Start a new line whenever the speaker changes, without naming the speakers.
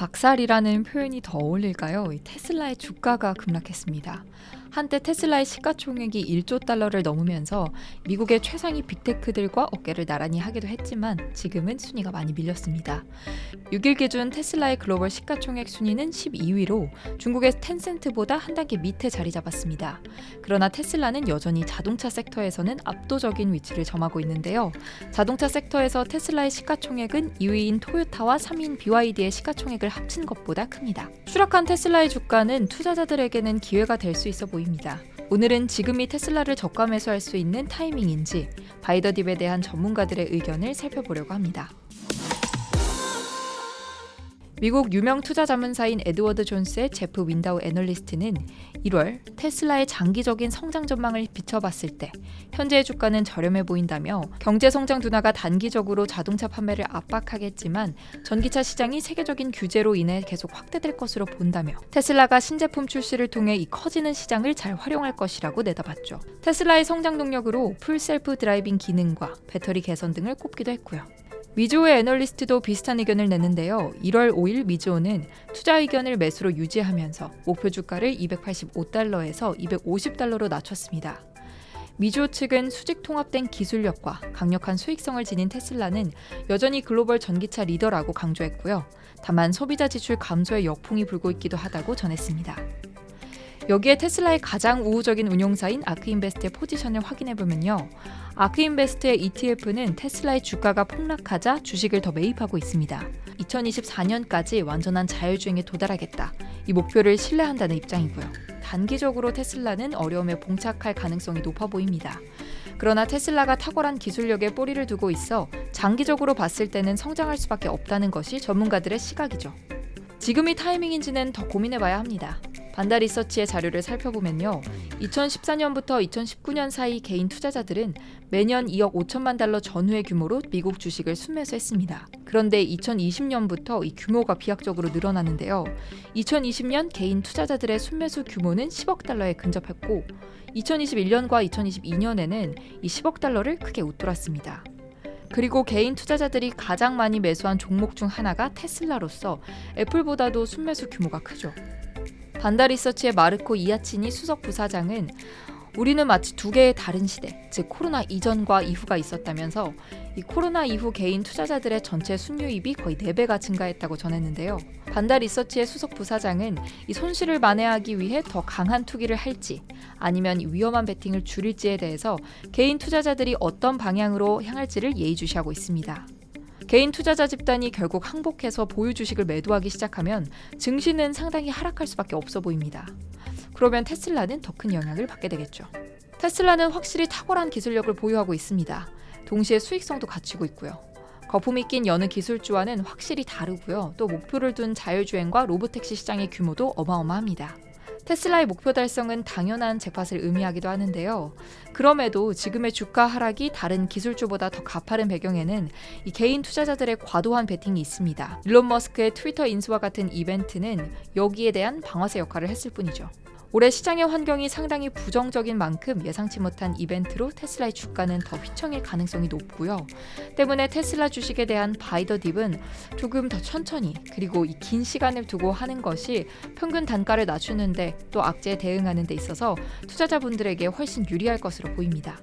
박살이라는 표현이 더 어울릴까요? 테슬라의 주가가 급락했습니다. 한때 테슬라의 시가총액이 1조 달러를 넘으면서 미국의 최상위 빅테크들과 어깨를 나란히 하기도 했지만 지금은 순위가 많이 밀렸습니다. 6일 기준 테슬라의 글로벌 시가총액 순위는 12위로 중국의 텐센트보다 한 단계 밑에 자리 잡았습니다. 그러나 테슬라는 여전히 자동차 섹터에서는 압도적인 위치를 점하고 있는데요. 자동차 섹터에서 테슬라의 시가총액은 2위인 토요타와 3위인 BYD의 시가총액을 합친 것보다 큽니다. 추락한 테슬라의 주가는 투자자들에게는 기회가 될 수 있어 보입니다. 오늘은 지금이 테슬라를 저가 매수할 수 있는 타이밍인지 바이더딥에 대한 전문가들의 의견을 살펴보려고 합니다. 미국 유명 투자 자문사인 에드워드 존스의 제프 윈다우 애널리스트는 1월 테슬라의 장기적인 성장 전망을 비춰봤을 때 현재의 주가는 저렴해 보인다며 경제 성장 둔화가 단기적으로 자동차 판매를 압박하겠지만 전기차 시장이 세계적인 규제로 인해 계속 확대될 것으로 본다며 테슬라가 신제품 출시를 통해 이 커지는 시장을 잘 활용할 것이라고 내다봤죠. 테슬라의 성장 동력으로 풀 셀프 드라이빙 기능과 배터리 개선 등을 꼽기도 했고요. 미즈호의 애널리스트도 비슷한 의견을 냈는데요. 1월 5일 미즈호는 투자 의견을 매수로 유지하면서 목표 주가를 285달러에서 250달러로 낮췄습니다. 미즈호 측은 수직 통합된 기술력과 강력한 수익성을 지닌 테슬라는 여전히 글로벌 전기차 리더라고 강조했고요. 다만 소비자 지출 감소의 역풍이 불고 있기도 하다고 전했습니다. 여기에 테슬라의 가장 우호적인 운용사인 아크인베스트의 포지션을 확인해보면요. 아크인베스트의 ETF는 테슬라의 주가가 폭락하자 주식을 더 매입하고 있습니다. 2024년까지 완전한 자율주행에 도달하겠다. 이 목표를 신뢰한다는 입장이고요. 단기적으로 테슬라는 어려움에 봉착할 가능성이 높아 보입니다. 그러나 테슬라가 탁월한 기술력에 뿌리를 두고 있어 장기적으로 봤을 때는 성장할 수밖에 없다는 것이 전문가들의 시각이죠. 지금이 타이밍인지는 더 고민해봐야 합니다. 반다 리서치의 자료를 살펴보면요. 2014년부터 2019년 사이 개인 투자자들은 매년 2억 5천만 달러 전후의 규모로 미국 주식을 순매수했습니다. 그런데 2020년부터 이 규모가 비약적으로 늘어났는데요. 2020년 개인 투자자들의 순매수 규모는 10억 달러에 근접했고 2021년과 2022년에는 이 10억 달러를 크게 웃돌았습니다. 그리고 개인 투자자들이 가장 많이 매수한 종목 중 하나가 테슬라로서 애플보다도 순매수 규모가 크죠. 반다 리서치의 마르코 이아치니 수석 부사장은 우리는 마치 두 개의 다른 시대, 즉 코로나 이전과 이후가 있었다면서 이 코로나 이후 개인 투자자들의 전체 순유입이 거의 4배가 증가했다고 전했는데요. 반다 리서치의 수석 부사장은 이 손실을 만회하기 위해 더 강한 투기를 할지 아니면 위험한 베팅을 줄일지에 대해서 개인 투자자들이 어떤 방향으로 향할지를 예의주시하고 있습니다. 개인 투자자 집단이 결국 항복해서 보유 주식을 매도하기 시작하면 증시는 상당히 하락할 수밖에 없어 보입니다. 그러면 테슬라는 더 큰 영향을 받게 되겠죠. 테슬라는 확실히 탁월한 기술력을 보유하고 있습니다. 동시에 수익성도 갖추고 있고요. 거품이 낀 여느 기술주와는 확실히 다르고요. 또 목표를 둔 자율주행과 로보택시 시장의 규모도 어마어마합니다. 테슬라의 목표 달성은 당연한 잭팟을 의미하기도 하는데요. 그럼에도 지금의 주가 하락이 다른 기술주보다 더 가파른 배경에는 이 개인 투자자들의 과도한 베팅이 있습니다. 일론 머스크의 트위터 인수와 같은 이벤트는 여기에 대한 방아쇠 역할을 했을 뿐이죠. 올해 시장의 환경이 상당히 부정적인 만큼 예상치 못한 이벤트로 테슬라의 주가는 더 휘청일 가능성이 높고요. 때문에 테슬라 주식에 대한 바이더딥은 조금 더 천천히 그리고 이 긴 시간을 두고 하는 것이 평균 단가를 낮추는데 또 악재에 대응하는 데 있어서 투자자분들에게 훨씬 유리할 것으로 보입니다.